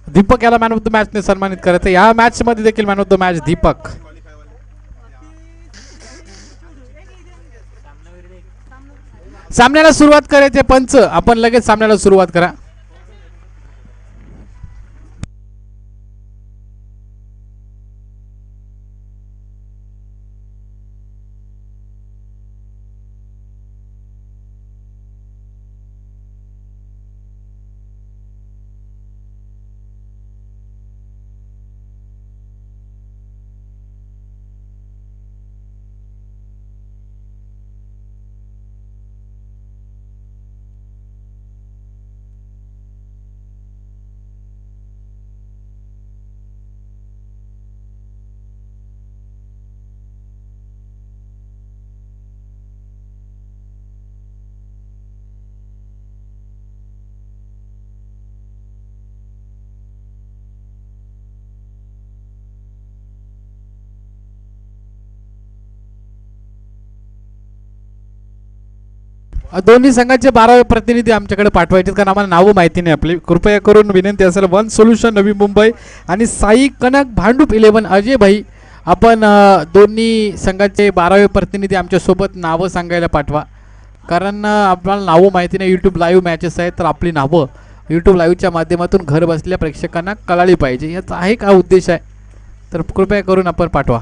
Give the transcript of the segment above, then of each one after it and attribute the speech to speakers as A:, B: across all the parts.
A: दीपक याला man of the match ने सन्मानित करायचं. या मॅच मध्ये देखील man of the match Deepak. सामन्याला सुरुवात करायचे पंच, आपण लगेच सामन्याला सुरुवात करा. दोन्ही संघाचे 12वे प्रतिनिधी आमच्याकडे पाठवायचे, कारण आम्हाला नावं माहिती नाही आपली. कृपया करून विनंती असेल, वन सोल्युशन नवी मुंबई आणि साई कनक भांडूप 11 अजय भाई, आपण दोन्ही संघाचे 12वे प्रतिनिधी आमच्यासोबत नावं सांगायला पाठवा, कारण आपल्याला नावं माहिती नाही. यूट्यूब लाईव्ह मॅचेस आहेत, तर आपली नावं यूट्यूब लाईव्हच्या माध्यमातून घर बसल्या प्रेक्षकांना कळाली पाहिजे, याचा आहे का उद्देश आहे. तर कृपया करून आपण पाठवा.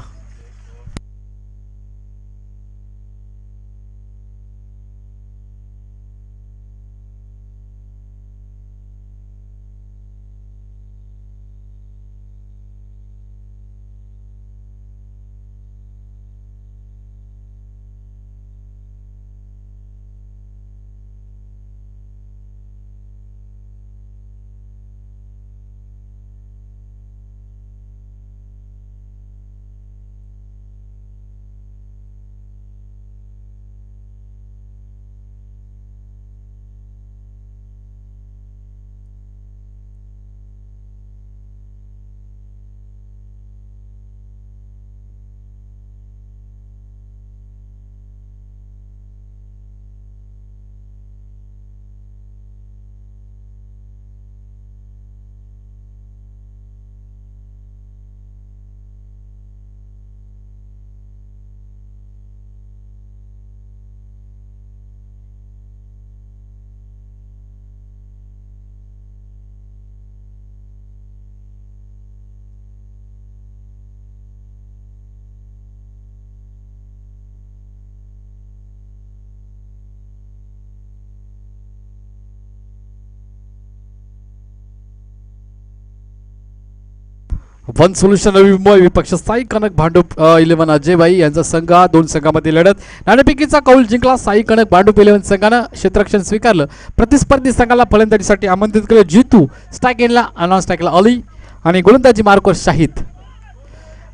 A: वन सोल्युशन नवी मुंबई विपक्ष साई कनक भांडूप 11 अजय भाई यांचा संघ. दोन संघामध्ये लढत. नाणेफेकीचा कौल जिंकला साई कनक भांडूप 11 संघानं क्षेत्ररक्षण स्वीकारलं. प्रतिस्पर्धी संघाला फलंदाजीसाठी आमंत्रित केलं जितू. स्ट्राईक एंडला नॉन स्ट्राईकला अली आणि गोलंदाजी मार्कवर शाहिद.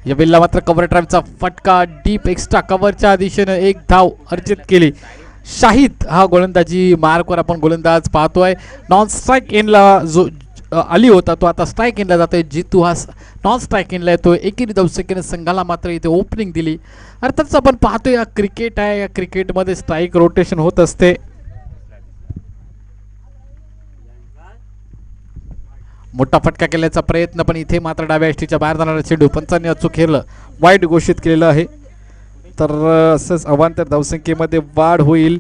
A: या वेळेला मात्र कव्हर ड्राईव्हचा फटका डीप एक्स्ट्रा कव्हरच्या दिशेनं एक धाव अर्जित केली. शाहिद हा गोलंदाजी मार्कवर आपण गोलंदाज पाहतोय. नॉन स्ट्राईक एंडला जो अली होता तो आता स्ट्राईक एंडला जातोय. जितू हा नॉन स्ट्राईक एंडला येतोय. एकेरी धावसंख्येने संघाला मात्र इथे ओपनिंग दिली. अर्थातच आपण पाहतोय या क्रिकेट आहे, या क्रिकेटमध्ये स्ट्राईक रोटेशन होत असते. मोठा फटका केल्याचा प्रयत्न, पण इथे मात्र डाव्या एसटीच्या बाहेर जाणारा चेंडू पंचांनी अचूक खेळलं, वाईट घोषित केलेलं आहे. तर असंच अवांतर धावसंख्येमध्ये वाढ होईल.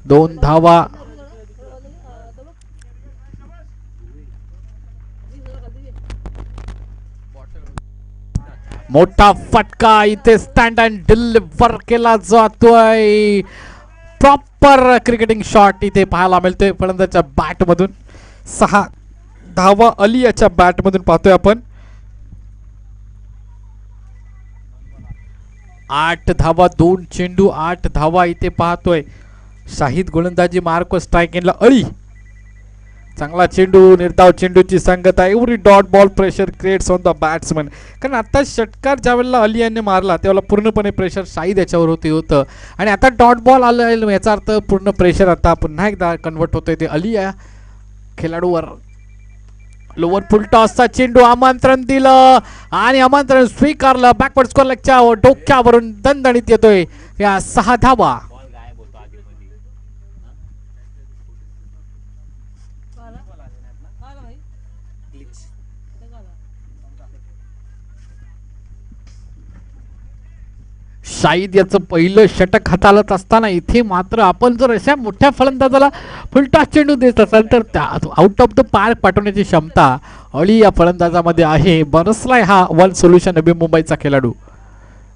A: 2 धावा. मोठा फटका इथे स्टँड अँड डिलिव्हर केला जातोय. प्रॉपर क्रिकेटिंग शॉट इथे पाहायला मिळतोय फलंदाजच्या बॅटमधून. 6 धावा अली याच्या बॅटमधून पाहतोय आपण. 8 धावा, 2 चेंडू, 8 धावा इथे पाहतोय. शाहिद गोलंदाजी मार्कवर स्ट्राईक एंडला अली. चांगला चेंडू, निर्धाव चेंडूची संगत आहे. Every dot ball pressure creates on the batsman. कारण आता षटकार ज्या वेळेला अली यांनी मारला त्यावेळेला पूर्णपणे प्रेशर शाहिद याच्यावर होतं आणि आता डॉट बॉल आलं, याचा अर्थ पूर्ण प्रेशर आता पुन्हा एकदा कन्वर्ट होतोय ते अली या खेळाडूवर. लोवर फुल टॉसचा चेंडू, आमंत्रण दिलं आणि आमंत्रण स्वीकारलं. बॅकवर्ड स्कोर लेगच्या डोक्यावरून दणदणीत येतोय. या 6 धावा. शाहिद याचं पहिलं षटक हाताळत असताना इथे मात्र आपण जर अशा मोठ्या फलंदाजाला फुलटा चेंडू देत असाल तर त्या आउट ऑफ द पार्क पाठवण्याची क्षमता अली या फलंदाजामध्ये आहे. बरसलाय हा वन सोल्युशन नवी मुंबईचा खेळाडू.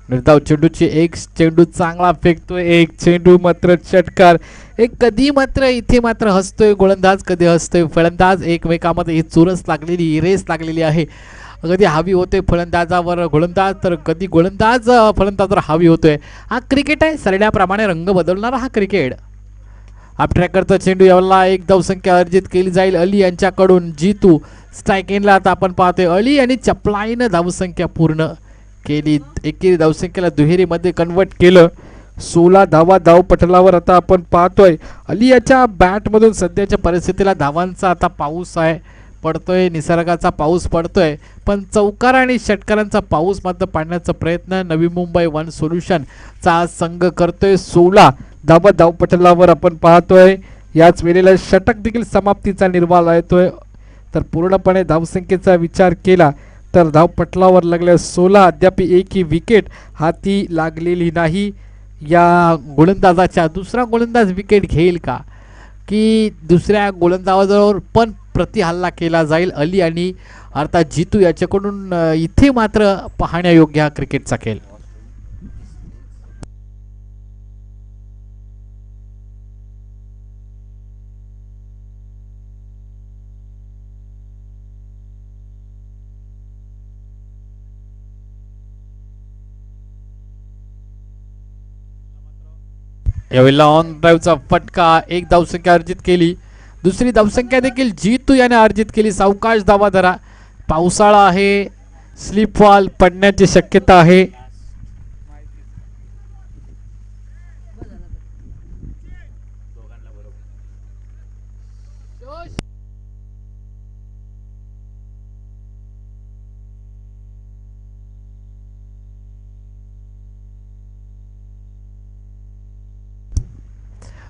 A: निर्धाव चेंडूची एक चेंडू चांगला फेकतोय, एक चेंडू मात्र षटकार. एक कधी मात्र इथे मात्र हसतोय गोलंदाज, कधी हसतोय फलंदाज. एकमेकांमध्ये ही चुरस लागलेली, रेस लागलेली आहे. कधी हावी होते फलंदाजावर गोलंदाज, तर कधी गोलंदाज फलंदाजावर हावी होतोय. हा क्रिकेट आहे, सरण्याप्रमाणे रंग बदलणारा हा क्रिकेट. आपट्रॅकरचा चेंडू यावला एक धावसंख्या अर्जित केली जाईल अली यांच्याकडून. जीतू स्ट्राईक इनला आता आपण पाहतोय. अली आणि चपलाईनं धावसंख्या पूर्ण केली. एकेरी धावसंख्येला दुहेरीमध्ये कन्वर्ट केलं. 16 धावा धावपटलावर आता आपण पाहतोय. अली याच्या बॅटमधून सध्याच्या परिस्थितीला धावांचा आता पाऊस आहे, पडतोय, निसर्गाचा पाऊस पडतोय. पण चौकार आणि षटकारांचा पाऊस मात्र पाडण्याचा प्रयत्न नवी मुंबई वन सोल्युशन चा संघ करतोय. 16 धावा धावपटलावर आपण पाहतोय. याच वेळेला षटक देखील समाप्तीचा निर्वाळ येतोय. तर पूर्णपणे धावसंख्येचा विचार केला तर धावपटलावर लागल्या 16 अद्याप एकही विकेट हाती लागलेली नाही. या गोलंदाजाच्या दुसरा गोलंदाज विकेट घेईल का, की दुसऱ्या गोलंदाजावर पण प्रतिहल्ला केला जाईल अली आणि अर्थात जीतू याच्याकडून. इथे मात्र पाहण्यायोग्य हा क्रिकेटचा खेळ. यावेळेला ऑन ड्राईव्हचा फटका, एक धावसंख्या अर्जित केली. दुसरी धावसंख्या देखील जीतू याने अर्जित केली. सावकाश धावा धरा, पावसाळा आहे, स्लिप वॉल पडण्याची शक्यता आहे.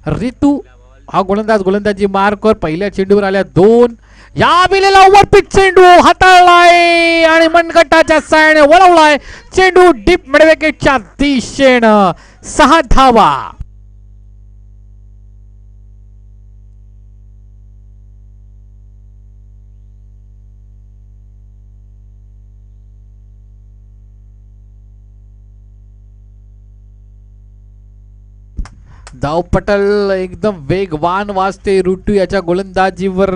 A: रितू हा गोलंदाजी मार्कवर पहिल्या चेंडूवर आल्या 2. या वेळेला ओव्हरपिच चेंडू हाताळलाय आणि मनगटाच्या सायने वळवलाय. चेंडू डीप मिडविकेटच्या दिशेनं. 6 धावा. धावपटल एकदम वेगवान वाजते. रुटू याच्या गोलंदाजीवर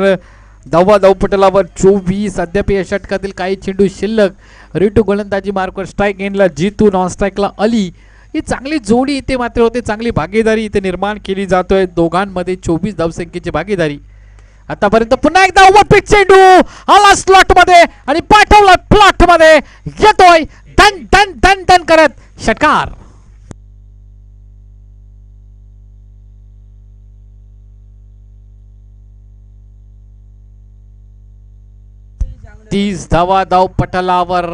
A: धावपटलावर 24. अद्याप या षटकातील काही चेंडू शिल्लक. रिटू गोलंदाजी मार्कवर स्ट्राईक एंडला जीतू, नॉन स्ट्राईकला अली. ही चांगली जोडी इथे मात्र होते, चांगली भागीदारी इथे निर्माण केली जातोय. दोघांमध्ये 24 धावसंख्येची भागीदारी आतापर्यंत. पुन्हा एकदा ओव्हरपिच चेंडू आला स्लॉट मध्ये आणि पाठवला प्लॉट मध्ये. येतोय धन धन धन धन करत षटकार. 30 धावा धावपटलावर.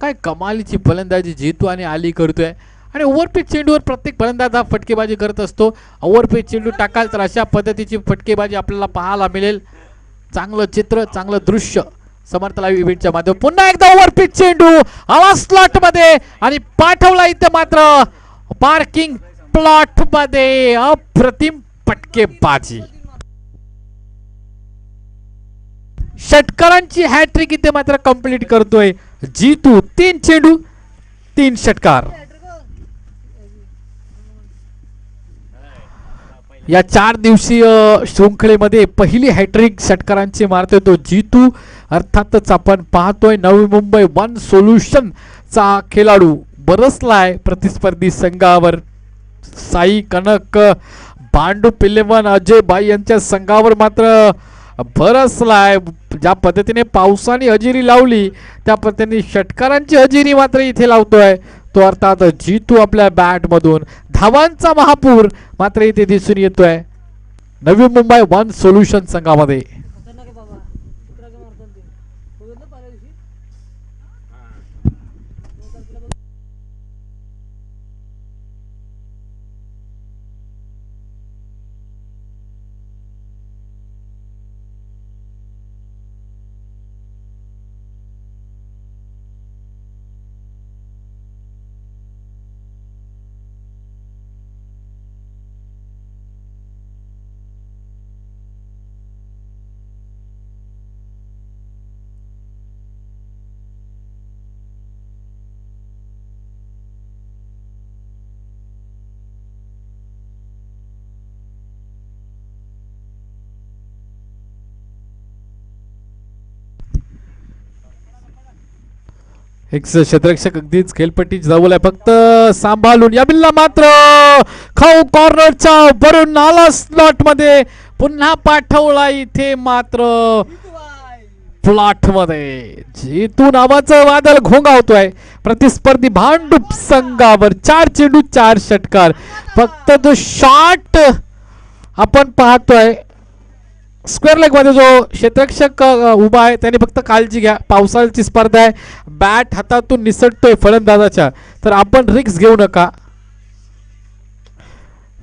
A: काय कमालीची फलंदाजी जीतू आणि अली करतोय. आणि ओव्हरपिच चेंडूवर प्रत्येक फलंदाज हा फटकेबाजी करत असतो. ओव्हरपिच चेंडू टाकाल तर अशा पद्धतीची फटकेबाजी आपल्याला पाहायला मिळेल. चांगलं चित्र, चांगलं दृश्य समर्थ लाईव्ह इव्हेंटच्या माध्यमातून. पुन्हा एकदा ओव्हरपिच चेंडू आला स्लॉट मध्ये आणि पाठवला इथे मात्र पार्किंग प्लॉट मध्ये. अप्रतिम फटकेबाजी. षटकारांची हॅट्रिक इथे मात्र कंप्लीट करतोय जीतू. 3 चेंडू 3 षटकार. या 4 दिवसीय शृंखलेमध्ये पहिली हॅट्रिक षटकारांची मारतोय तो जीतू. अर्थातच आपण पाहतोय नवी मुंबई वन सोल्युशन चा खेळाडू बरसलाय प्रतिस्पर्धी संघावर. साई कनक, भांडू पिल्लेवन, अजय बाई यांच्या संघावर मात्र बरसलाय. ज्या पद्धतीने पावसाने हजेरी लावली त्या पद्धतीने षटकारांची हजेरी मात्र इथे लावतोय तो. अर्थात जीतू आपल्या बॅट मधून. धावांचा महापूर मात्र इथे दिसून येतोय नवी मुंबई वन सोल्युशन संघामध्ये. एक क्षेत्ररक्षक अगदीच खेळपट्टी जवळ आहे, फक्त सांभाळून. या बिल्ला मात्र खाऊ कॉर्नरचा भरून आला स्लॉट मध्ये, पुन्हा पाठवला इथे मात्र फ्लॉट मध्ये. जितू नावाचं वादळ घोंगावतोय प्रतिस्पर्धी भांडूप संघावर. 4 चेंडू 4 षटकार. फक्त जो शॉट आपण पाहतोय स्क्वेअर लेग मध्ये, जो क्षेत्ररक्षक उभा आहे त्याने फक्त काळजी घ्या, पावसाळ्याची स्पर्धा आहे, बॅट हातातून निसटतोय फलंदाजाच्या, तर आपण रिस्क घेऊ नका.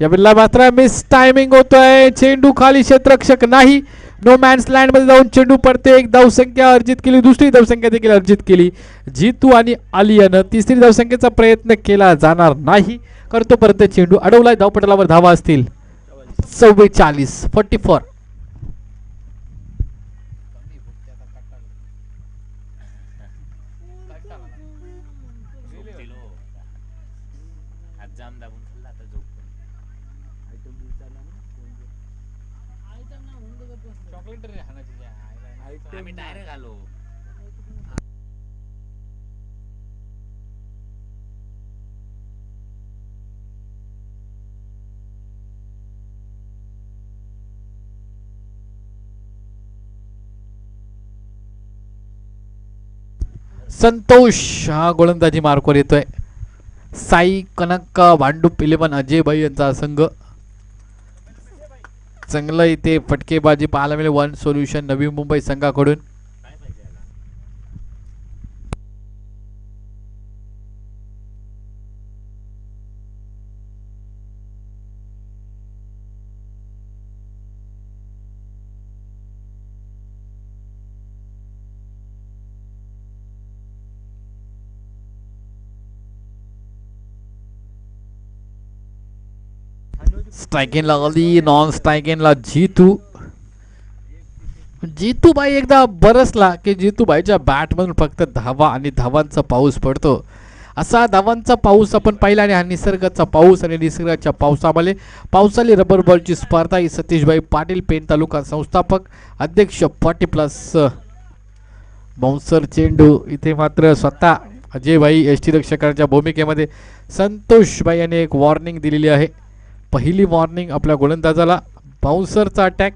A: या बिल्ला मात्र मिस टायमिंग होतोय. चेंडू खाली, क्षेत्ररक्षक नाही. नो मॅन्स लँड मध्ये जाऊन चेंडू पडते. एक धावसंख्या अर्जित केली, दुसरी धावसंख्या देखील अर्जित केली जितू आणि आलियानं. तिसरी धावसंख्येचा प्रयत्न केला जाणार नाही. करतो परत चेंडू अडवलाय. धावपटलावर धावा असतील 44 44.
B: आम्ही डायरेक्ट आलो.
A: संतोष हा गोलंदाजी मार्कवर येतोय. साई कनक भांडूप 11 अजय भाई यांचा संघ. चांगलं इथे फटकेबाजी पाहायला मिळेल वन सोल्युशन नवी मुंबई संघाकडून. स्ट्रायकिंगला अली, नॉन स्ट्रायकिंगला जितू. जितूबाई एकदा बरसला की जितूबाईच्या बॅटमधून फक्त धावा आणि धावांचा पाऊस पडतो. असा धावांचा पाऊस आपण पाहिला आणि हा निसर्गाचा पाऊस आणि निसर्गाच्या पावसामध्ये पावसाळी रबर बॉलची स्पर्धा ही सतीशभाई पाटील पेन तालुका संस्थापक अध्यक्ष 40+ बाउन्सर चेंडू. इथे मात्र स्वतः अजयभाई यष्टीरक्षकांच्या भूमिकेमध्ये संतोषभाई यांनी एक वॉर्निंग दिलेली आहे. पहिली वॉर्निंग आपल्या गोलंदाजाला. बाउन्सरचा अटॅक,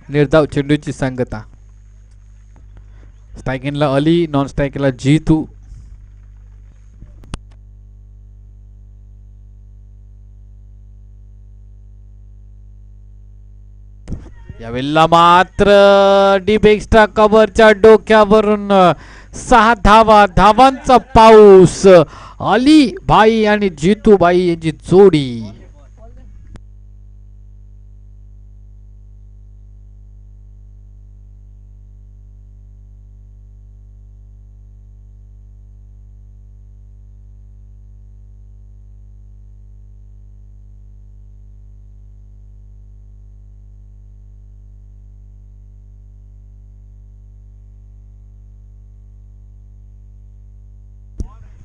A: निर्धाव चेंडूची सांगता. स्ट्रायकिंगला अली, नॉन स्ट्रायकिंगला जितू. यावेळेला मात्र डीप एक्स्ट्रा कव्हरच्या डोक्यावरून 6 धावा. धावांचा पाऊस. अली भाई आणि जितू भाई यांची जोडी.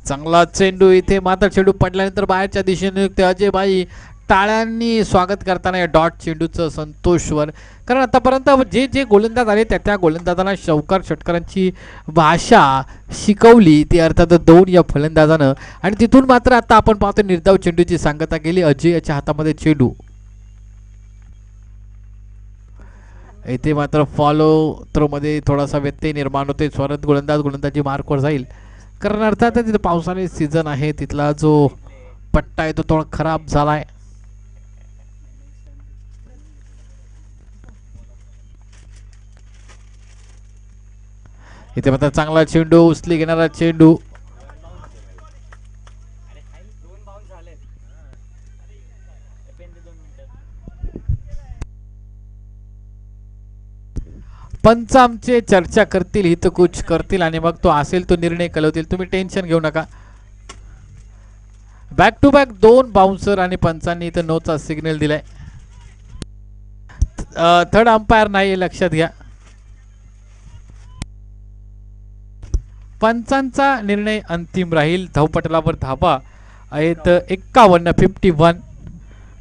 A: चांगला चेंडू. इथे मात्र चेंडू पडल्यानंतर बाहेरच्या दिशेने अजय भाई टाळ्यांनी स्वागत करताना या डॉट चेंडूचं संतोषवर. कारण आतापर्यंत जे जे गोलंदाज आले त्या गोलंदाजांना षटकार षटकारांची भाषा शिकवली ती अर्थात 2 या फलंदाजानं. आणि तिथून मात्र आता आपण पाहतो निर्धाव चेंडूची सांगता केली. अजय याच्या हातामध्ये चेंडू. इथे मात्र फॉलो थ्रोमध्ये थोडासा व्यत्यय निर्माण होते. स्वरत गोलंदाजी मार्कवर जाईल. कारण अर्थात तिथे पावसाळी सीझन आहे, तिथला जो पट्टा आहे तो थोडा खराब झालाय. इथे मात्र चांगला चेंडू, उचली घेणारा चेंडू. पंच आमचे चर्चा करतील, हितकुच करतील आणि मग तो असेल तो निर्णय कळवतील. तुम्ही टेन्शन घेऊ नका. बॅक टू बॅक 2 बाउन्सर आणि पंचांनी इथं नोचा सिग्नल दिलाय. थर्ड अंपायर नाही लक्षात घ्या. पंचांचा निर्णय अंतिम राहील. धावपटलावर धावा आहेत 51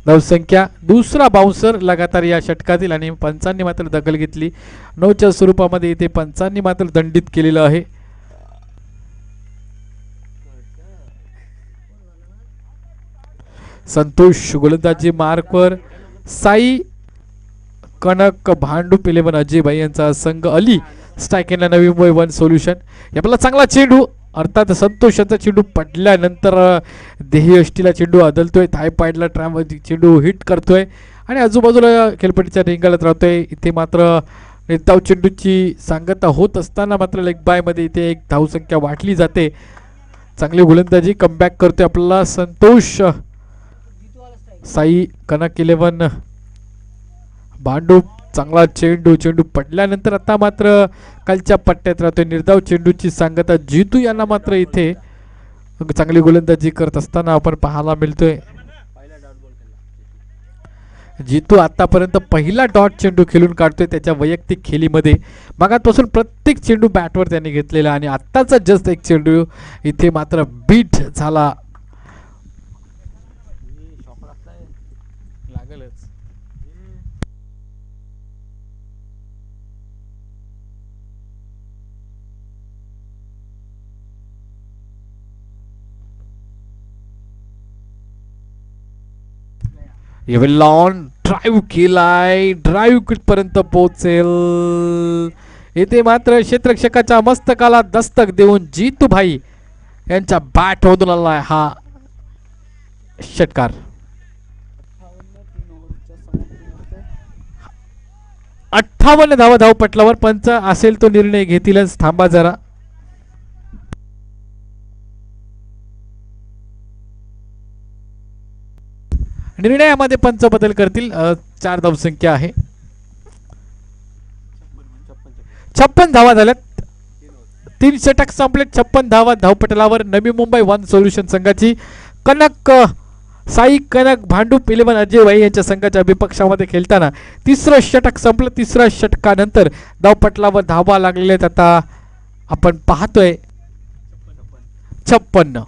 A: धावसंख्या. दुसरा बाउन्सर लगातार या षटकातील आणि पंचांनी मात्र दखल घेतली. 9च्या स्वरूपामध्ये इथे पंचांनी मात्र दंडित केलेलं आहे. संतोष गोलंदाजी मार्कवर, साई कनक भांडूप 11 अजय भाई यांचा संघ, अली स्ट्राईक केला नवी मुंबई वन सोल्युशन. याला चांगला चेंडू, अर्थात संतोषाचा चेंडू पडल्यानंतर देहयष्टीला चेंडू आदलतोय, थाय पायडला चेंडू हिट करतोय आणि आजूबाजूला खेळपट्टीच्या रिंगाळत राहतोय. इथे मात्र निर्धाव चेंडूची सांगता होत असताना मात्र लेग बाय मध्ये इथे एक धावसंख्या वाढली जाते. चांगली गोलंदाजी कमबॅक करतोय आपल्याला संतोष. साई कनक 11 भांडूप, चांगला चेंडू, चेंडू पडल्यानंतर आता मात्र खालच्या पट्ट्यात राहतोय. निर्धाव चेंडूची सांगता जितू यांना मात्र इथे चांगली गोलंदाजी करत असताना आपण पाहायला मिळतोय. जितू आतापर्यंत पहिला डॉट चेंडू खेळून काढतोय त्याच्या वैयक्तिक खेळीमध्ये. मागापासून प्रत्येक चेंडू बॅटवर त्याने घेतलेला आणि आत्ताचा जस्ट एक चेंडू इथे मात्र बीट झाला. लागलच. लॉन ड्राईव्ह केलाय, ड्राईव्ह कुठपर्यंत पोहोचेल. इथे मात्र क्षेत्ररक्षकाच्या मस्तकाला दस्तक देऊन जितू भाई यांच्या बॅट मधून आलाय हा षटकार. 58 धावा धावपटलावर. पंच असेल तो निर्णय घेतीलच. थांबा जरा. निर्णयामध्ये पंच बदल करतील. 4 धावसंख्या आहे. 56 धावा झाल्यात. 3 षटक संपले. 56 धावा धावपटलावर. नवी मुंबई वन सोल्युशन संघाची साई कनक भांडूप 11 अजय भाई यांच्या संघाच्या विपक्षामध्ये खेळताना 3रं षटक संपलं. 3ऱ्या षटकानंतर धावपटलावर धावा लागलेल्या आहेत. आता आपण पाहतोय 56.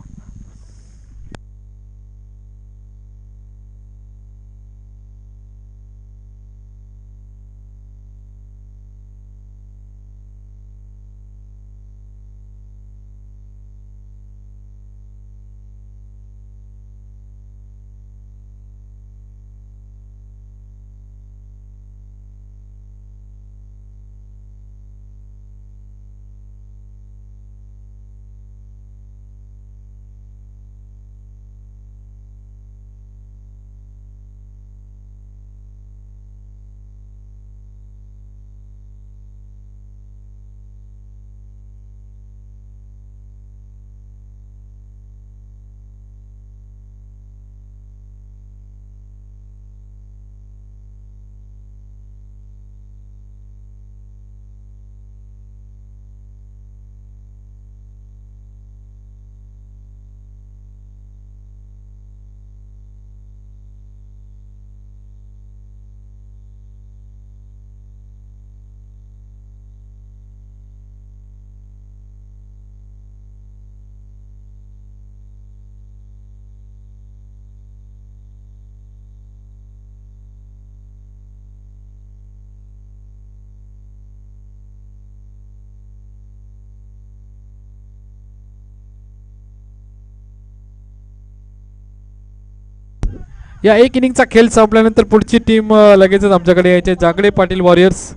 A: या एक इनिंगचा खेळ संपल्यानंतर पुढची टीम लगेचच आमच्याकडे यायचे. जागडे पाटील वॉरियर्स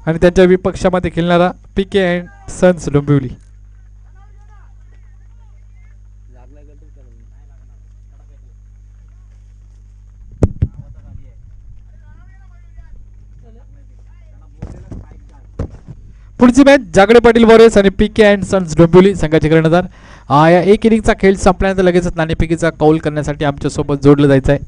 A: आणि त्यांच्या विपक्षामध्ये खेळणारा पीके अँड सन्स डोंबिवली. पुढची मॅच जागडे पाटील वॉरियर्स आणि पीके अँड सन्स डोंबिवली संघाचे कर्णधार. या एक इनिंगचा खेळ संपल्यानंतर लगेचच नाणेफेकीचा कौल करण्यासाठी आमच्या सोबत जोडलं जायचं आहे.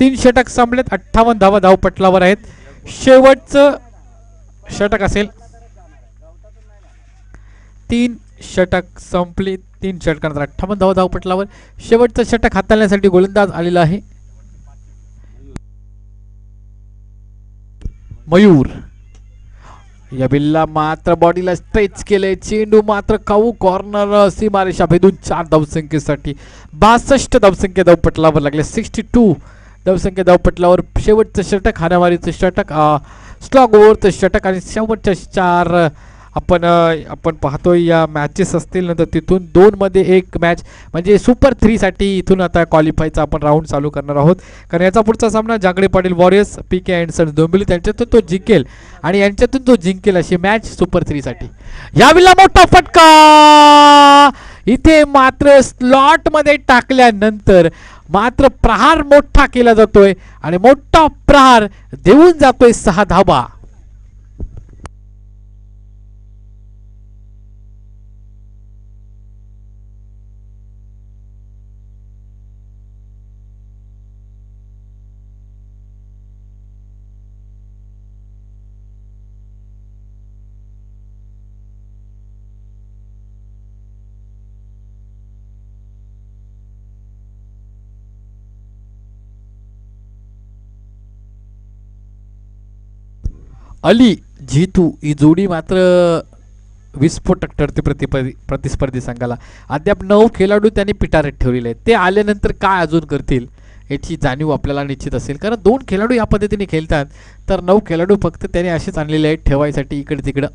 A: तीन षटक संपलेत. 58 धावा धावपटलावर आहेत. शेवटचं षटक असेल. 3 षटक संपली. 3 षटकानंतर 58 धावा धावपटलावर. शेवटचं षटक हाताळण्यासाठी गोलंदाज आलेला आहे मयूर. या बिल्ला मात्र बॉडीला स्ट्रेच केले, चेंडू मात्र खाऊ कॉर्नर सीमारेषा भेदून 4 धावसंख्येसाठी 62 धावसंख्या धावपटलावर लागले. 62 धावसंख्या धावपटलावर शेवटचं षटक, हाणामारीचं षटक, स्लॉग ओव्हरचं षटक आणि शेवटच्या 4 आपण पाहतोय या मॅचेस असतील नंतर तिथून 2 मध्ये एक मॅच म्हणजे सुपर 3 साठी इथून आता क्वालिफायचा आपण राऊंड चालू करणार आहोत. कारण याचा पुढचा सामना Jagade Patil Warriors PK and Sons Dombivli त्यांच्यातून तो जिंकेल आणि यांच्यातून तो जिंकेल अशी मॅच सुपर 3 साठी. यावेळेला मोठा फटका इथे मात्र स्लॉट मध्ये टाकल्यानंतर मात्र प्रहार मोठा केला जातोय आणि मोठा प्रहार देऊन जातोय 6 धावा. अली जीतू ही जोडी मात्र विस्फोटक ठरते प्रतिस्पर्धी संघाला. अद्याप 9 खेळाडू त्यांनी पिटाऱ्यात ठेवलेले आहेत. ते आल्यानंतर काय अजून करतील याची जाणीव आपल्याला निश्चित असेल. कारण 2 खेळाडू या पद्धतीने खेळतात तर 9 खेळाडू फक्त त्याने असेच आणलेले आहेत ठेवायसाठी इकडे तिकडं.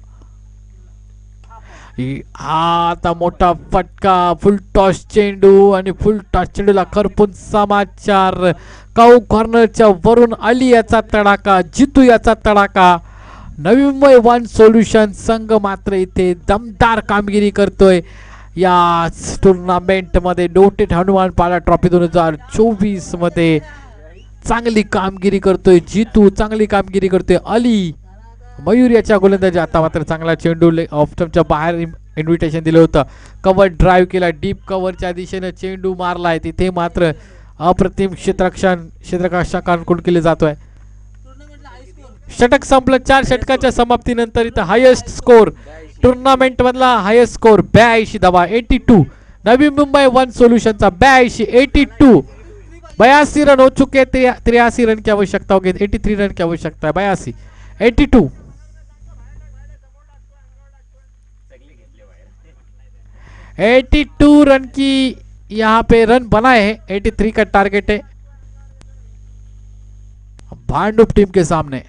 A: आता मोठा फटका, फुल टॉस चेंडू आणि फुल टॉस चेंडूला खरपून समाचार. काऊ कॉर्नरच्या वरून अली याचा तडाखा, जितू याचा तडाखा. नवी मुंबई वन सोल्युशन संघ मात्र इथे दमदार कामगिरी करतोय या टुर्नामेंट मध्ये. डोटेट हनुमान पाला ट्रॉफी 2024 मध्ये चांगली कामगिरी करतोय जितू, चांगली कामगिरी करतोय अली. मयूर याच्या गोलंदाजी आता मात्र चांगला चेंडू ऑफ स्टंपच्या बाहेर इन्व्हिटेशन दिलं होतं. कव्हर ड्राईव्ह केला, डीप कव्हरच्या दिशेने चेंडू मारलाय. तिथे मात्र अप्रतिम क्षेत्ररक्षकांकडून केले जातोय. षटक संपलं. 4 षटकाच्या समाप्तीनंतर इथं हायेस्ट स्कोर टुर्नामेंट मधला हायेस्ट स्कोर 82 धावा 82. नवी मुंबई वन सोल्युशनचा 82 82 रन हो चुके. 83 रन की आवश्यकता होगी. 83 रन की आवश्यकता है. 82 82 रन की यहाँ पे रन बनाए हैं. 83 का टारगेट है भांडुप टीम के सामने.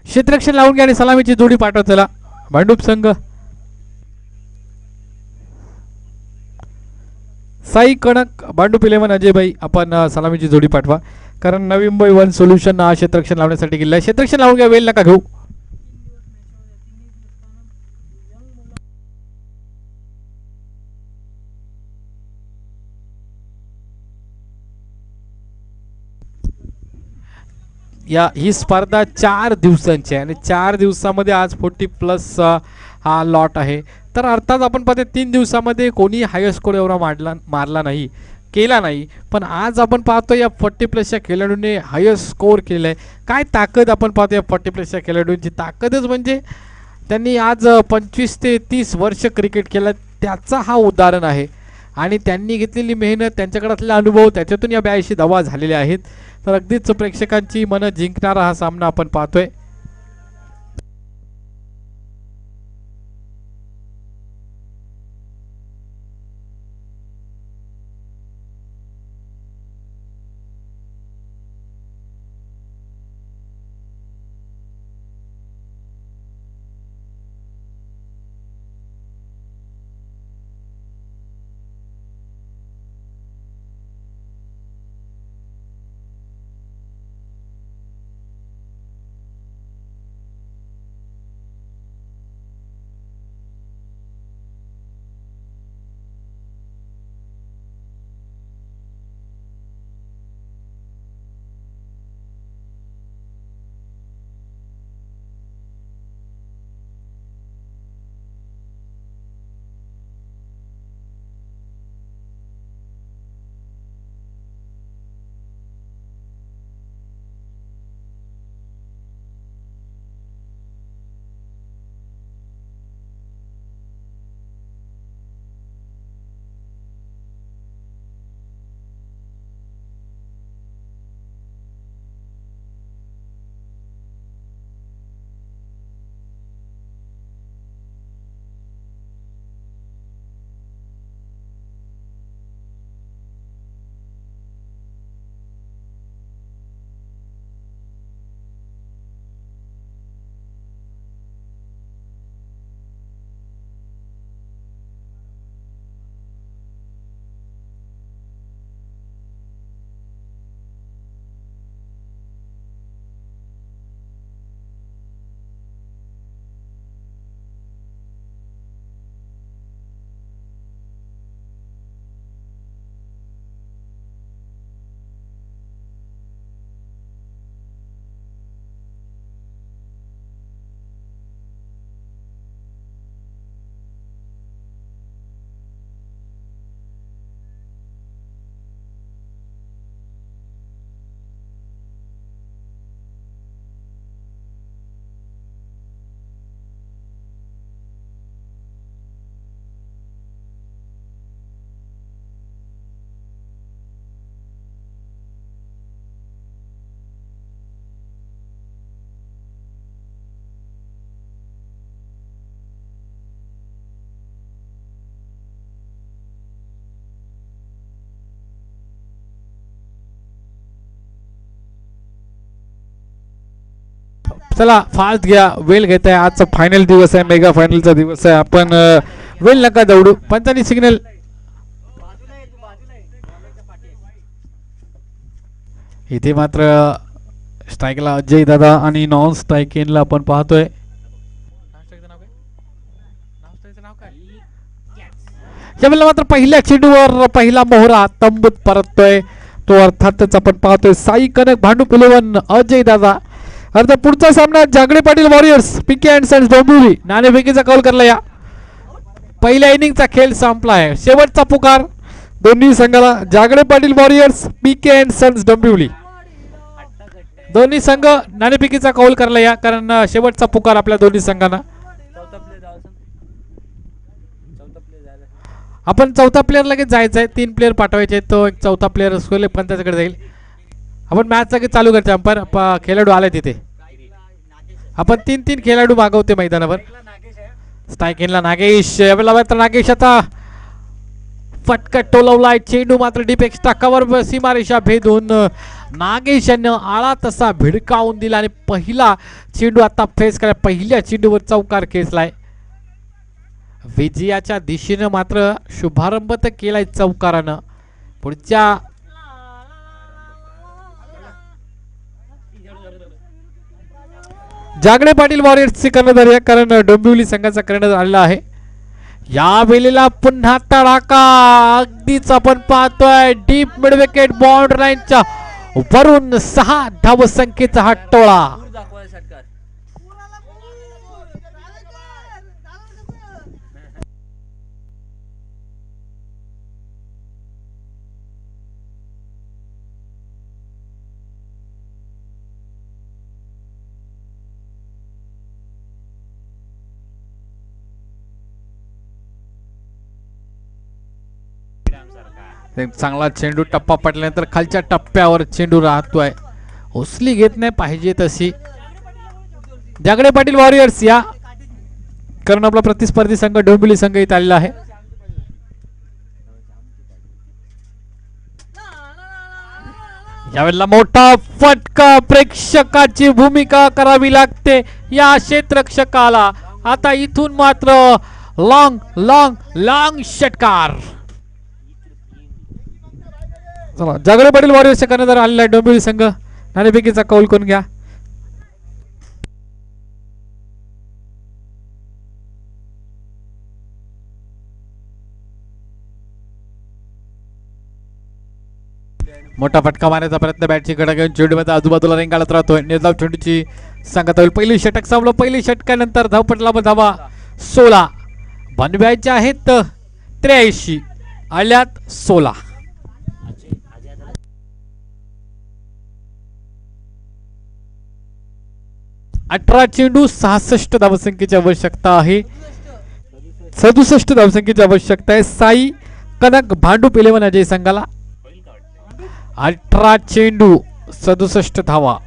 A: क्षेत्ररक्षण लावून घ्या आणि सलामीची जोडी पाठवा. चला भांडूप संघ साई कणक भांडूप 11 अजय भाई आपण सलामीची जोडी पाठवा. कारण नवी मुंबई वन सोल्युशन हा क्षेत्ररक्षण लावण्यासाठी गेला. क्षेत्ररक्षण लावून घ्या, वेळ नका घेऊ. ही स्पर्धा 4 दिवसांची आहे आणि 4 दिवसामध्ये आज 40+ हा लॉट आहे. तर अर्थात आपण पाहतो 3 दिवसामध्ये कोणी हायर स्कोर एवढा मारला नाही, केला नाही. पण आज आपण पाहतो या 40+ खेळाडूंनी हायर स्कोर केलेला आहे. काय ताकद आपण पाहतो या 40+ खेळाडूंची ताकदच म्हणजे त्यांनी आज 25 ते 30 वर्ष क्रिकेट केलं त्याचा हा उदाहरण आहे. आणि त्यांनी घेतलेली मेहनत, त्यांच्याकडे असलेला अनुभव, त्याच्यातून या 82 धावा झालेल्या आहेत. तर अगदीच प्रेक्षकांची मनं जिंकणारा हा सामना आपण पाहतोय. चला फास्ट घ्या, वेळ घेत आहे. आजचा फायनल दिवस आहे, मेगा फायनलचा दिवस आहे. आपण वेळ नका दौडू. पंचांनी सिग्नल. इथे मात्र स्ट्राईकला अजय दादा आणि नॉन स्ट्राईक ला आपण पाहतोय. यावेळेला मात्र पहिल्या चेंडूवर पहिला मोहरा तंबूत परततोय, तो अर्थातच आपण पाहतोय साई कनक भांडूप 11 अजय दादा. अर्थात पुढचा सामना Jagade Patil Warriors PK and Sons Dombivli. नाणेफेकीचा कौल करला. या पहिल्या इनिंगचा खेळ संपला आहे. शेवटचा पुकार दोन्ही संघाला. Jagade Patil Warriors PK and Sons Dombivli दोन्ही संघ नाणेफेकीचा कौल करला. या कारण शेवटचा पुकार आपल्या दोन्ही संघांना. आपण चौथा प्लेअर लगेच जायचं आहे. 3 प्लेअर पाठवायचे. तो एक चौथा प्लेअर सोले पण त्याच्याकडे जाईल. आपण मॅच लगेच चालू करतो. अंपायर खेळाडू आले तिथे. आपण 3 खेळाडू मागवते मैदानावर. स्ट्राईकिंगला नागेश. यावेळेला मात्र नागेश आता फटका टोलवलाय. चेंडू मात्र डीप एक्स्ट्रा कव्हर सीमारेषा भेदून नागेश यांनी आळा तसा भिडकावून दिला आणि पहिला चेंडू आता फेस करा. पहिल्या चेंडूवर चौकार खेचलाय. विजयाच्या दिशेनं मात्र शुभारंभ तर केलाय चौकारानं. पुढच्या जागडे पाटील वॉरियर्सचे कर्णधार आहे, कारण डोंबिवली संघाचा कर्णधार आलेला आहे. या वेळेला पुन्हा तडाका. अगदीच आपण पाहतोय डीप मिड विकेट बाउंड्री लाईनच्या वरून 6 धावसंख्येचा हा टोळा. एक चांगला चेंडू टप्पा पडल्यानंतर खालच्या टप्प्यावर चेंडू राहतोय. उचली घेत नाही पाहिजे तशी. जागडे पाटील वॉरियर्स या कारण आपला प्रतिस्पर्धी संघ डोंबिवली संघ इथे आलेला आहे. यावेळेला मोठा फटका, प्रेक्षकाची भूमिका करावी लागते या क्षेत्ररक्षकाला. आता इथून मात्र लॉंग लॉंग लॉंग षटकार. चला जागडे पाटील वॉरियर्सच्या कर्णधार आलेला आहे डोंबिवली संघ. नाणेफेकीचा कौल कोण घ्या. मोठा फटका मारण्याचा प्रयत्न बॅटची कडा घेऊन चेंडूमध्ये आजूबाजूला रेंगाळत राहतोय. निर्धाव चेंडूची सांगत होईल. पहिली षटक संपलं. पहिली षटकानंतर धावपटला धावा 16 बनवायच्या आहेत 83 आल्यात 16. 18 चेंडू 66 धावसंख्येची आवश्यकता आहे. 67 धावसंख्येची आवश्यकता आहे साई कनक भांडूप 11 अजय संघाला. 18 चेंडू 67 धावा.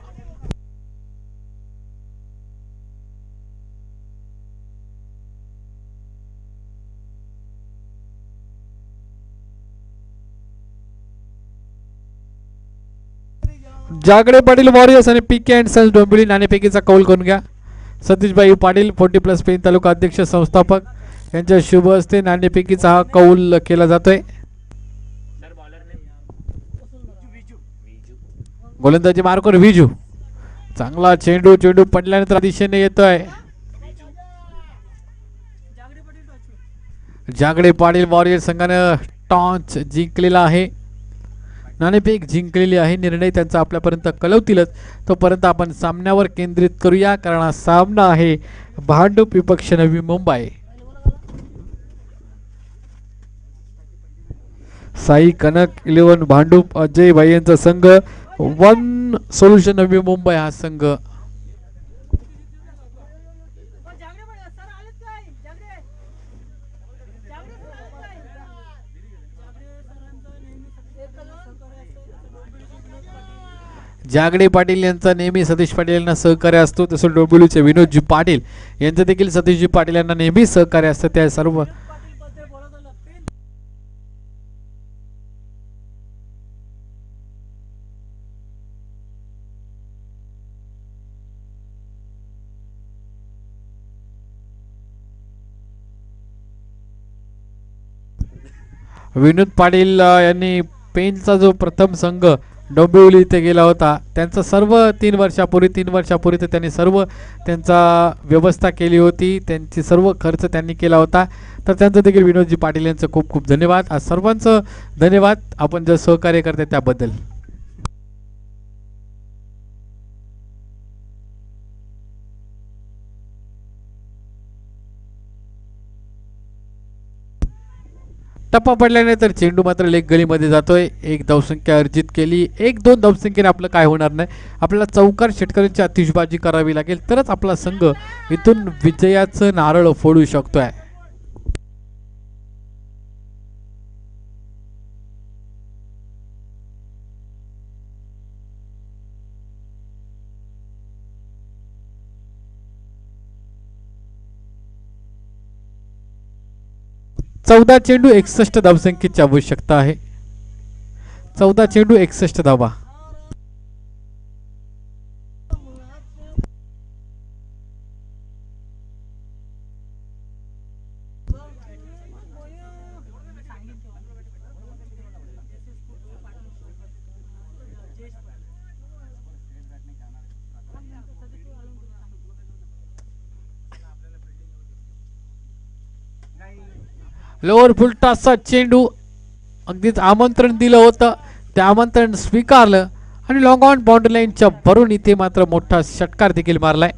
A: जागडे पाटील वॉरियर्स आणि पीके अँड सन्स डोंबिवली नाणेफेकीचा कौल करून घ्या. सतीशभाई पाटील 40+ पेन तालुका अध्यक्ष संस्थापक यांच्या शुभ हस्ते नाणेफेकीचा हा कौल केला जातोय. गोलंदाजी मार्कर विजू. चांगला चेंडू चेंडू पडल्यानंतर दिशेने येतोय. जागडे पाटील वॉरियर्स संघानं टॉस जिंकलेला आहे. नाणेफेक जिंकलेली आहे. निर्णय त्यांचा आपल्यापर्यंत कळवतीलच. तोपर्यंत आपण सामन्यावर केंद्रित करूया कारण हा सामना आहे भांडूप विपक्ष नवी मुंबई. साई कनक 11 भांडूप अजय भाई यांचा संघ. वन सोल्युशन नवी मुंबई हा संघ. जागडे पाटील यांचा नेहमी सतीश पाटील यांना सहकार्य असतो. तसं डोंबिवलीचे विनोदजी पाटील यांचं देखील सतीशजी पाटील यांना नेहमी सहकार्य असतं. त्या सर्व विनोद पाटील यांनी पेनचा जो प्रथम संघ डोंबिवली इथे गेला होता त्यांचा सर्व 3 वर्षापूर्वी तर त्यांनी सर्व त्यांचा व्यवस्था केली होती. त्यांची सर्व खर्च त्यांनी केला होता. तर त्यांचं देखील विनोदजी पाटील यांचं खूप खूप धन्यवाद. आज सर्वांचं धन्यवाद आपण जे सहकार्य करते त्याबद्दल. टप्पा पडल्याने तर चेंडू मात्र लेग गलीमध्ये जातोय. 1 धावसंख्या अर्जित केली. 1-2 धावसंख्येने आपलं काय होणार नाही. आपल्याला चौकार षटकारांची आतिषबाजी करावी लागेल तरच आपला संघ इथून विजयाचं नारळ फोडू शकतोय. चौदा चेंडू 61 धावसंख्येची आवश्यकता आहे. 14 चेंडू 61 धावा. लोअर फुलटाचा चेंडू अगदीच आमंत्रण दिलं होतं. ते आमंत्रण स्वीकारलं आणि लॉंग ऑन बाउंड्री लाईनच्या वरून इथे मात्र मोठा षटकार देखील मारलाय.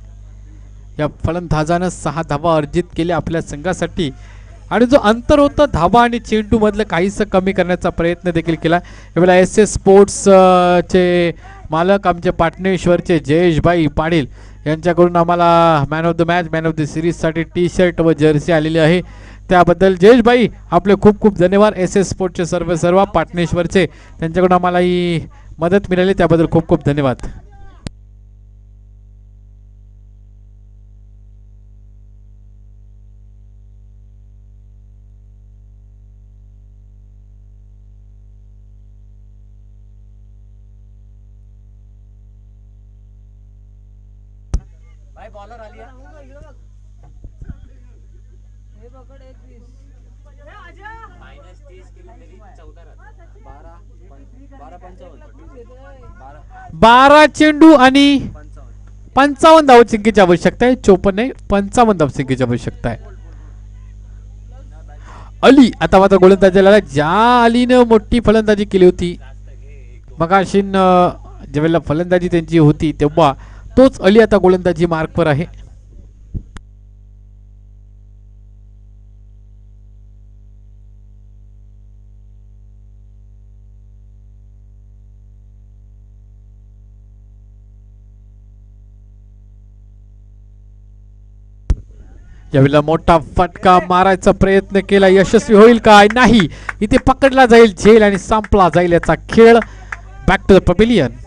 A: या फलंदाजानं 6 धावा अर्जित केल्या आपल्या संघासाठी आणि जो अंतर होतं धावा आणि चेंडू मधलं काहीसं कमी करण्याचा प्रयत्न देखील केला. यावेळेला SS स्पोर्ट्स चे मालक आमचे पाटणेश्वरचे जयेशभाई पाटील यांच्याकडून आम्हाला man of the match man of the सिरीजसाठी टी शर्ट व जर्सी आलेली आहे. त्याबद्दल जयेशभाई आपले खूप खूप धन्यवाद. SS स्पोर्ट्सचे सर्व पाटणेश्वरचे त्यांच्याकडून आम्हाला ही मदत मिळाली त्याबद्दल खूप खूप धन्यवाद.
B: बॉलर आली
A: बारा चेंडू आणि 55 धावसंख्येची आवश्यकता आहे. 54 नाही 55 धावसंख्येची आवश्यकता आहे. अली आता मात्र गोलंदाजीला ज्या अलीनं मोठी फलंदाजी केली होती मगाशीन ज्यावेळेला फलंदाजी त्यांची होती तेव्हा तोच अली आता गोलंदाजी मार्कवर आहे. यावेळेला मोठा फटका मारायचा प्रयत्न केला यशस्वी होईल का नाही. इथे पकडला जाईल झेल आणि संपला जाईल याचा खेळ. Back to the pavilion.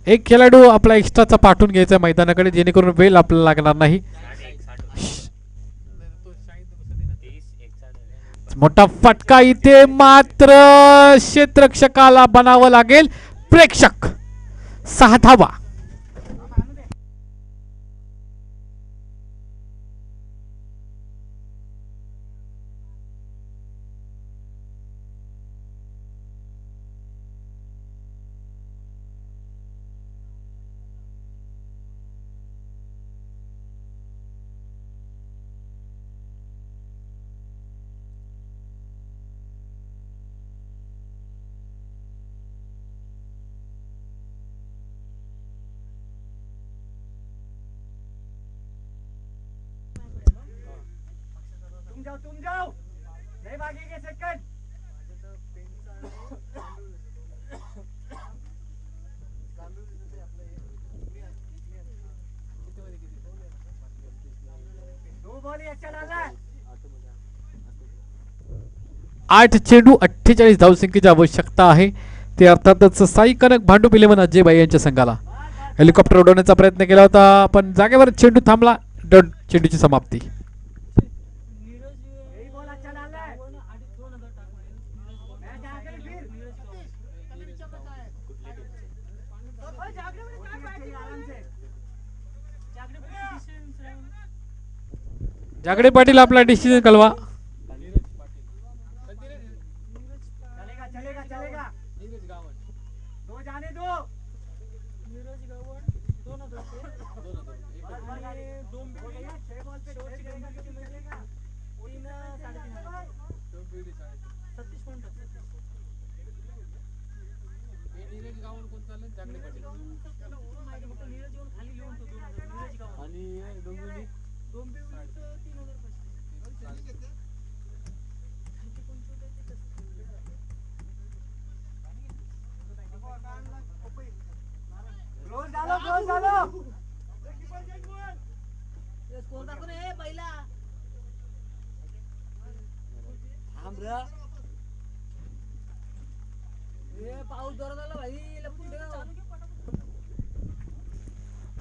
A: एक खेळाडू आपला एक्स्ट्राचा पाठवून घ्यायचा मैदानाकडे जेणेकरून वेळ आपल्याला लागणार नाही. मोठा फटका इथे मात्र क्षेत्ररक्षकाला बनावं लागेल प्रेक्षक. 6 धावा.
B: तुम जाओ नहीं भागेंगे सेकंड. दो बॉल ही अच्छा डाला है.
A: 8 चेंडू 48 धावसंख्येची आवश्यकता आहे. ते अर्थातच साई कनक भांडूप 11 अजयभाई यांच्या संघाला. हेलिकॉप्टर उडवण्याचा प्रयत्न केला होता पण जागेवर चेंडू थांबला. चेंडूची समाप्ती. जागडे पाटील आपला डिसिजन कळवा.
B: चलेगा चलेगा चलेगा. दो जाने दो.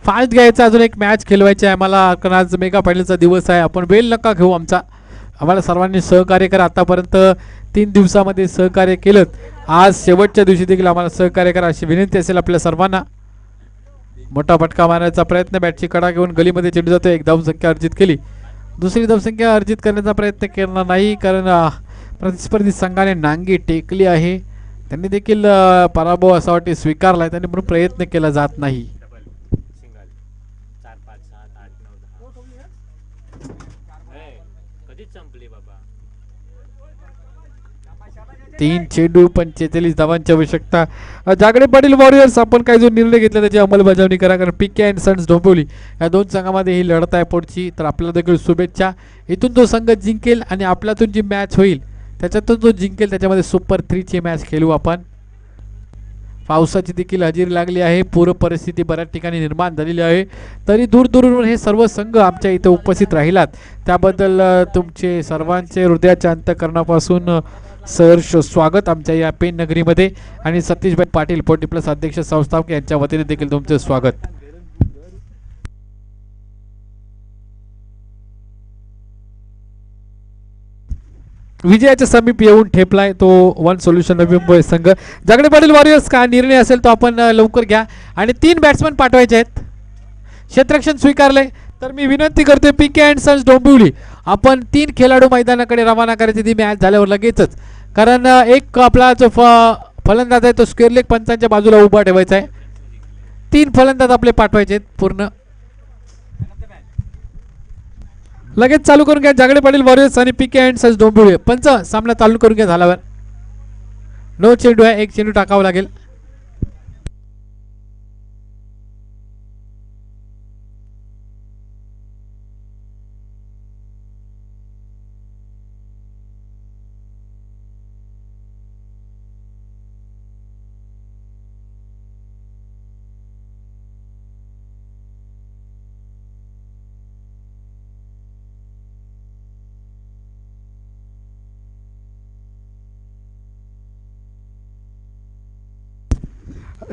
A: फास्ट घ्यायचा. अजून एक मॅच खेळवायची आहे आम्हाला कारण आज मेगा फायनलचा दिवस आहे. आपण वेळ नका घेऊ आमचा. आम्हाला सर्वांनी सहकार्य करा. आतापर्यंत 3 दिवसामध्ये सहकार्य केलं. आज शेवटच्या दिवशी देखील आम्हाला सहकार्य करा अशी विनंती असेल आपल्या सर्वांना. मोठा फटका मारण्याचा प्रयत्न. बॅटची कडा घेऊन गलीमध्ये चेंडू जातो. एक धावसंख्या अर्जित केली. दुसरी धावसंख्या अर्जित करण्याचा प्रयत्न केला नाही कारण प्रतिस्पर्धी संघाने नांगी टेकली आहे. त्यांनी देखील पराभव असा वाटते स्वीकारला आहे. त्यांनी म्हणून प्रयत्न केला जात नाही.
C: डबल सिंगल 4 5 7 8 9 10 कधीच संपली बाबा.
A: 3 चेंडू 45 धावांची आवश्यकता. जागडे पाटील वॉरियर्स आपण काय जो निर्णय घेतला त्याची अंमलबजावणी करा, कारण पीके अँड सन्स डोंबिवली या दोन संघामध्ये ही लढत आहे पुढची. तर आपल्याला देखील शुभेच्छा. इथून जो संघ जिंकेल आणि आपल्यातून जी मॅच होईल त्याच्यातून जो जिंकेल त्याच्यामध्ये सुपर 3ची मॅच खेळू आपण. पावसाची देखील हजेरी लागली आहे. पूर परिस्थिती बऱ्याच ठिकाणी निर्माण झालेली आहे. तरी दूरदूरवरून हे सर्व संघ आमच्या इथे उपस्थित राहिलात त्याबद्दल तुमचे सर्वांचे हृदयाच्या अंतःकरणापासून सहर्ष स्वागत आमच्या या पेन नगरीमध्ये. आणि सतीशभाई पाटील 40+ अध्यक्ष संस्थापक यांच्या वतीने देखील तुमचे स्वागत. विजयाच्या समीप येऊन ठेपलाय तो वन सोल्युशन नवी मुंबई संघ. जागडे पाटील वॉरियर्स का निर्णय असेल तो आपण लवकर घ्या. आणि 3 बॅट्समन पाठवायचे आहेत. क्षेत्ररक्षण स्वीकारले. तर मी विनंती करते पीके अँड सन्स डोंबिवली आपण 3 खेळाडू मैदानाकडे रवाना करायचे ती मॅच झाल्यावर लगेचच, कारण एक आपला जो फलंदाज आहे तो स्क्वेअर लेग पंचांच्या बाजूला उभा ठेवायचा आहे. 3 फलंदाज आपले पाठवायचे आहेत पूर्ण. लगेच चालू करून घ्या जागडे पाटील वॉरियर्स आणि पीके अँड सन्स डोंबिवली. पंच सामना चालू करून घ्या झाल्यावर. 9 चेंडू आहे, 1 चेंडू टाकावा लागेल.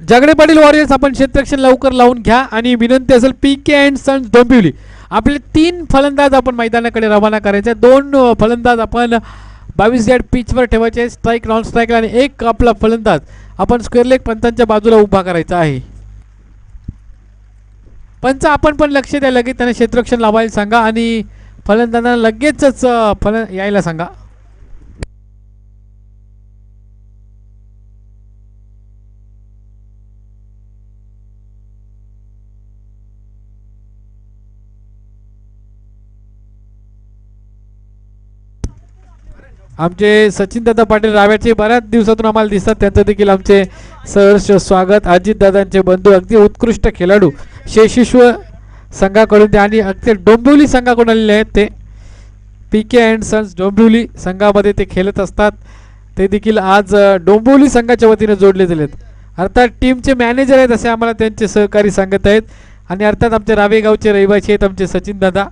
A: जागडे पाटील वॉरियर्स आपण क्षेत्ररक्षण लवकर लावून घ्या. आणि विनंती असेल पीके अँड सन्स डोंबिवली आपले 3 फलंदाज आपण मैदानाकडे रवाना करायचे. 2 फलंदाज आपण 22 यार्ड पिचवर ठेवायचे स्ट्राईक नॉन स्ट्राईक, आणि एक आपला फलंदाज आपण स्क्वेअर लेग पंचांच्या बाजूला उभा करायचा आहे. पंच आपण पण लक्ष द्या, लगेच त्यांना क्षेत्ररक्षण लावायला सांगा आणि फलंदाजांना लगेचच यायला सांगा. आमचे सचिनदादा पाटील राव्याचे बऱ्याच दिवसातून आम्हाला दिसतात, त्यांचं देखील आमचे सहर्ष स्वागत. अजितदादांचे बंधू अगदी उत्कृष्ट खेळाडू शेषिश्व संघाकडून ते आणि अगदी डोंबिवली संघाकडून आलेले आहेत. ते पीके अँड सन्स डोंबिवली संघामध्ये ते खेळत असतात. ते देखील आज डोंबिवली संघाच्या वतीने जोडले गेलेत. अर्थात टीमचे मॅनेजर आहेत असे आम्हाला त्यांचे सहकारी सांगत आहेत. आणि अर्थात आमचे रावेगावचे रहिवासी आहेत आमचे सचिनदादा.